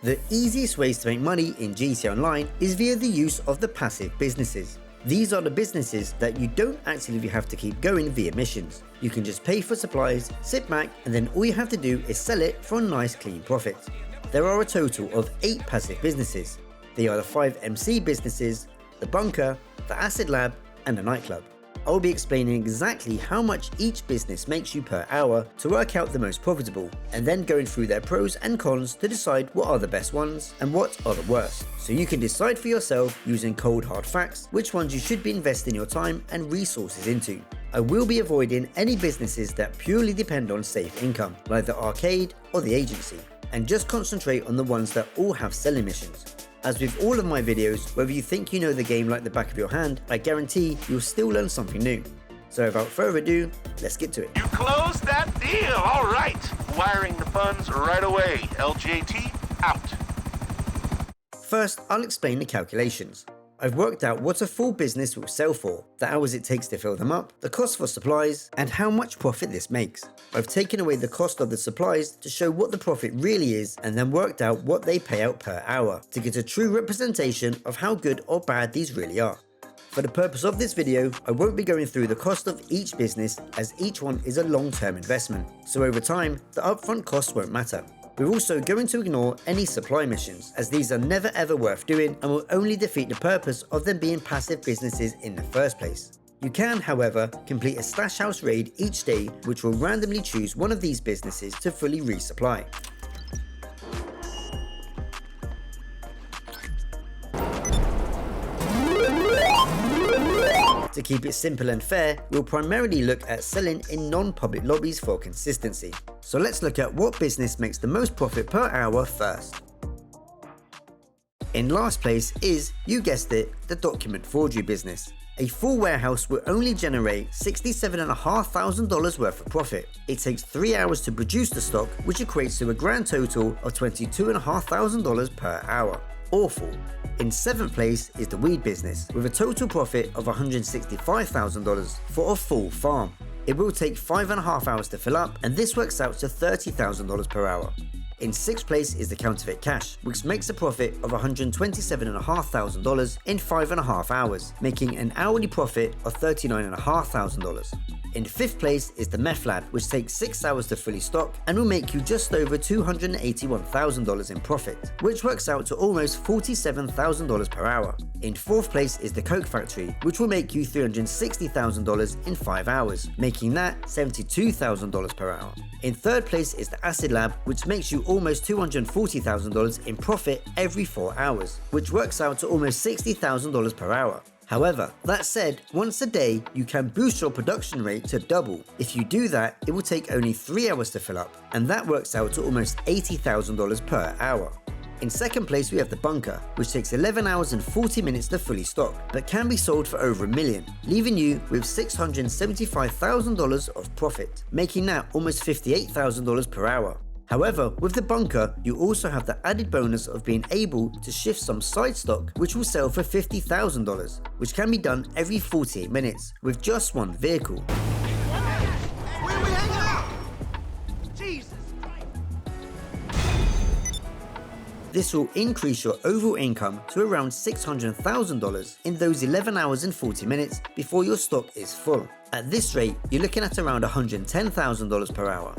The easiest ways to make money in GTA Online is via the use of the passive businesses. These are the businesses that you don't actually have to keep going via missions. You can just pay for supplies, sit back, and then all you have to do is sell it for a nice clean profit. There are a total of 8 passive businesses. They are the 5 MC businesses, the bunker, the acid lab, and the nightclub. I'll be explaining exactly how much each business makes you per hour to work out the most profitable, and then going through their pros and cons to decide what are the best ones and what are the worst, so you can decide for yourself using cold hard facts which ones you should be investing your time and resources into. I will be avoiding any businesses that purely depend on safe income, like the arcade or the agency, and just concentrate on the ones that all have selling missions. As with all of my videos, whether you think you know the game like the back of your hand, I guarantee you'll still learn something new. So without further ado, let's get to it. You closed that deal, all right. Wiring the funds right away. LJT out. First, I'll explain the calculations. I've worked out what a full business will sell for, the hours it takes to fill them up, the cost for supplies, and how much profit this makes. I've taken away the cost of the supplies to show what the profit really is, and then worked out what they pay out per hour to get a true representation of how good or bad these really are. For the purpose of this video, I won't be going through the cost of each business as each one is a long-term investment, so over time, the upfront costs won't matter. We're also going to ignore any supply missions, as these are never ever worth doing and will only defeat the purpose of them being passive businesses in the first place. You can, however, complete a stash house raid each day which will randomly choose one of these businesses to fully resupply. To keep it simple and fair, we'll primarily look at selling in non-public lobbies for consistency. So let's look at what business makes the most profit per hour first. In last place is, you guessed it, the document forgery business. A full warehouse will only generate $67,500 worth of profit. It takes 3 hours to produce the stock, which equates to a grand total of $22,500 per hour. Awful. In 7th place is the weed business, with a total profit of $165,000 for a full farm. It will take 5.5 hours to fill up, and this works out to $30,000 per hour. In 6th place is the counterfeit cash, which makes a profit of $127,500 in 5.5 hours, making an hourly profit of $39,500. In 5th place is the meth lab, which takes 6 hours to fully stock and will make you just over $281,000 in profit, which works out to almost $47,000 per hour. In 4th place is the coke factory, which will make you $360,000 in 5 hours, making that $72,000 per hour. In 3rd place is the acid lab, which makes you almost $240,000 in profit every 4 hours, which works out to almost $60,000 per hour. However, that said, once a day, you can boost your production rate to double. If you do that, it will take only 3 hours to fill up, and that works out to almost $80,000 per hour. In 2nd place, we have the bunker, which takes 11 hours and 40 minutes to fully stock, but can be sold for over $1 million, leaving you with $675,000 of profit, making that almost $58,000 per hour. However, with the bunker, you also have the added bonus of being able to shift some side stock which will sell for $50,000, which can be done every 48 minutes with just one vehicle. Where are we hanging out? Jesus Christ. This will increase your overall income to around $600,000 in those 11 hours and 40 minutes before your stock is full. At this rate, you're looking at around $110,000 per hour.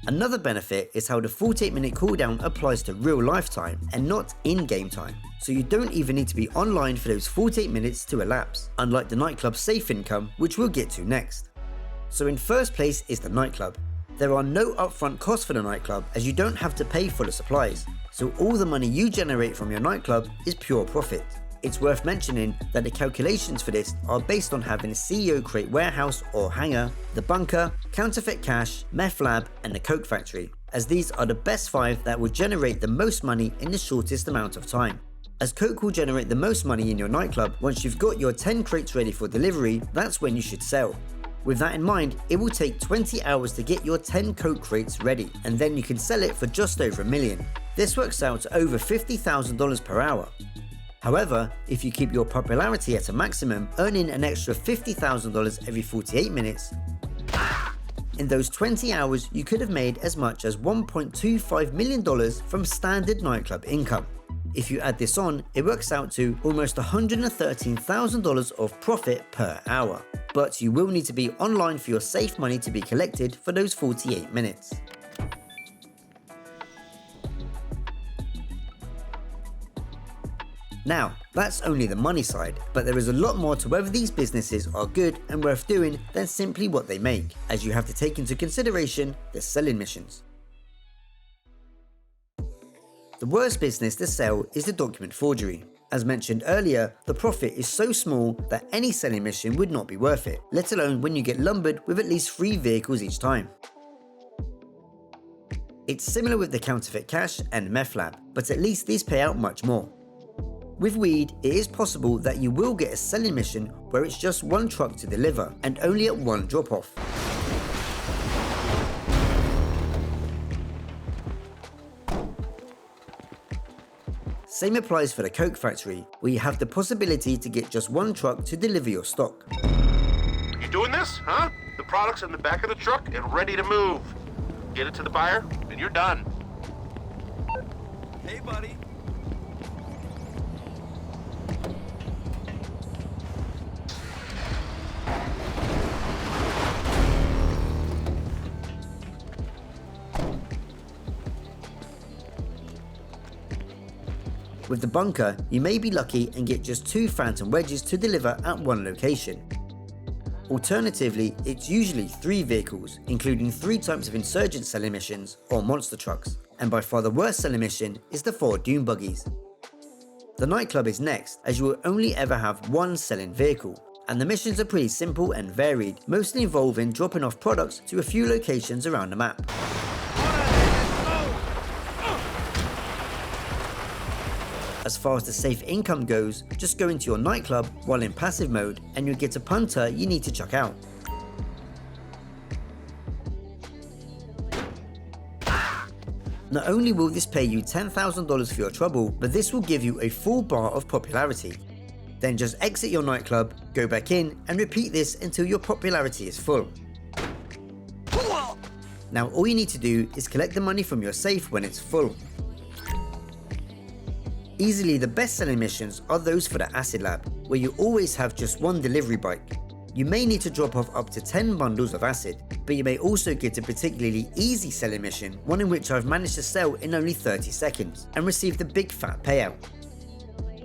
Another benefit is how the 48-minute cooldown applies to real life time and not in-game time, so you don't even need to be online for those 48 minutes to elapse, unlike the nightclub safe income, which we'll get to next. So in 1st place is the nightclub. There are no upfront costs for the nightclub, as you don't have to pay for the supplies, so all the money you generate from your nightclub is pure profit. It's worth mentioning that the calculations for this are based on having a CEO crate warehouse or hangar, the bunker, counterfeit cash, meth lab, and the coke factory, as these are the best 5 that will generate the most money in the shortest amount of time. As coke will generate the most money in your nightclub, once you've got your 10 crates ready for delivery, that's when you should sell. With that in mind, it will take 20 hours to get your 10 coke crates ready, and then you can sell it for just over $1 million. This works out to over $50,000 per hour. However, if you keep your popularity at a maximum, earning an extra $50,000 every 48 minutes, In those 20 hours, you could have made as much as $1.25 million from standard nightclub income. If you add this on, it works out to almost $113,000 of profit per hour. But you will need to be online for your safe money to be collected for those 48 minutes. Now, that's only the money side, but there is a lot more to whether these businesses are good and worth doing than simply what they make, as you have to take into consideration the selling missions. The worst business to sell is the document forgery. As mentioned earlier, the profit is so small that any selling mission would not be worth it, let alone when you get lumbered with at least 3 vehicles each time. It's similar with the counterfeit cash and meth lab, but at least these pay out much more. With weed, it is possible that you will get a selling mission where it's just 1 truck to deliver and only at 1 drop-off. Same applies for the coke factory, where you have the possibility to get just 1 truck to deliver your stock. You doing this, huh? The product's in the back of the truck and ready to move. Get it to the buyer, and you're done. Hey, buddy. With the bunker, you may be lucky and get just 2 phantom wedges to deliver at 1 location. Alternatively, it's usually 3 vehicles, including 3 types of insurgent selling missions or monster trucks, and by far the worst selling mission is the 4 dune buggies. The nightclub is next, as you will only ever have 1 selling vehicle, and the missions are pretty simple and varied, mostly involving dropping off products to a few locations around the map. As far as the safe income goes, just go into your nightclub while in passive mode and you'll get a punter you need to chuck out. Not only will this pay you $10,000 for your trouble, but this will give you a full bar of popularity. Then just exit your nightclub, go back in and repeat this until your popularity is full. Now all you need to do is collect the money from your safe when it's full. Easily the best selling missions are those for the acid lab, where you always have just 1 delivery bike. You may need to drop off up to 10 bundles of acid, but you may also get a particularly easy selling mission, one in which I've managed to sell in only 30 seconds, and receive the big fat payout.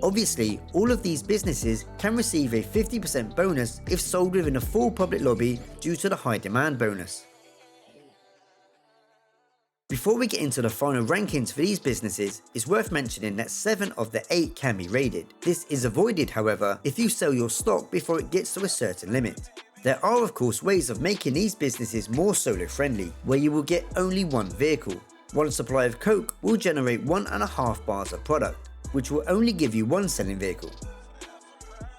Obviously, all of these businesses can receive a 50% bonus if sold within a full public lobby due to the high demand bonus. Before we get into the final rankings for these businesses, it's worth mentioning that 7 of the 8 can be raided. This is avoided, however, if you sell your stock before it gets to a certain limit. There are of course ways of making these businesses more solo friendly, where you will get only 1 vehicle. 1 supply of coke will generate 1.5 bars of product, which will only give you 1 selling vehicle.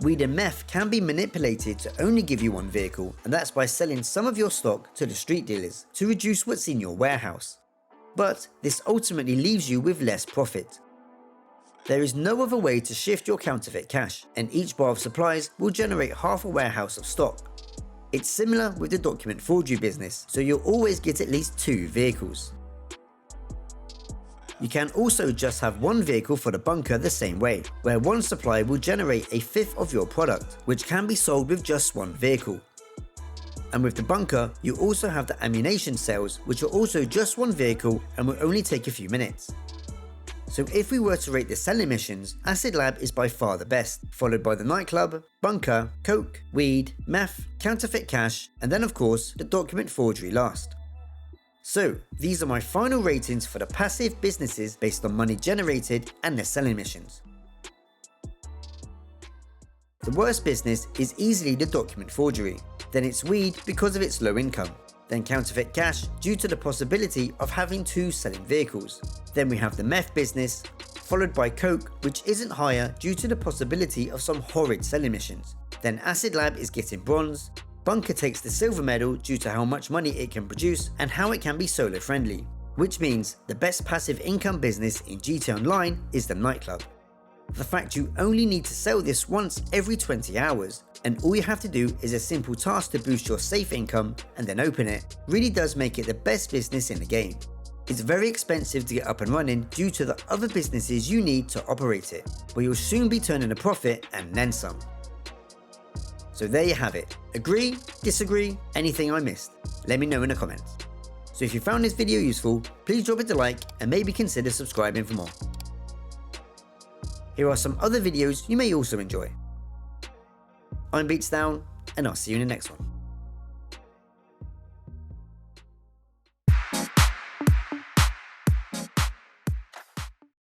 Weed and meth can be manipulated to only give you 1 vehicle, and that's by selling some of your stock to the street dealers to reduce what's in your warehouse. But this ultimately leaves you with less profit. There is no other way to shift your counterfeit cash, and each bar of supplies will generate half a warehouse of stock. It's similar with the document forgery business, so you'll always get at least 2 vehicles. You can also just have 1 vehicle for the bunker the same way, where 1 supply will generate a 1/5 of your product, which can be sold with just 1 vehicle. And with the bunker, you also have the ammunition sales, which are also just 1 vehicle and will only take a few minutes. So if we were to rate the selling missions, Acid Lab is by far the best, followed by the nightclub, bunker, coke, weed, meth, counterfeit cash, and then of course the document forgery last. So these are my final ratings for the passive businesses based on money generated and their selling missions. The worst business is easily the document forgery. Then it's weed because of its low income. Then counterfeit cash due to the possibility of having 2 selling vehicles. Then we have the meth business, followed by coke, which isn't higher due to the possibility of some horrid selling missions. Then Acid Lab is getting bronze. Bunker takes the silver medal due to how much money it can produce and how it can be solo friendly, which means the best passive income business in GTA Online is the nightclub. The fact you only need to sell this once every 20 hours and all you have to do is a simple task to boost your safe income and then open it, really does make it the best business in the game. It's very expensive to get up and running due to the other businesses you need to operate it, but you'll soon be turning a profit and then some. So there you have it. Agree? Disagree? Anything I missed? Let me know in the comments. So if you found this video useful, please drop it a like and maybe consider subscribing for more. Here are some other videos you may also enjoy. I'm BeatsDown, and I'll see you in the next one.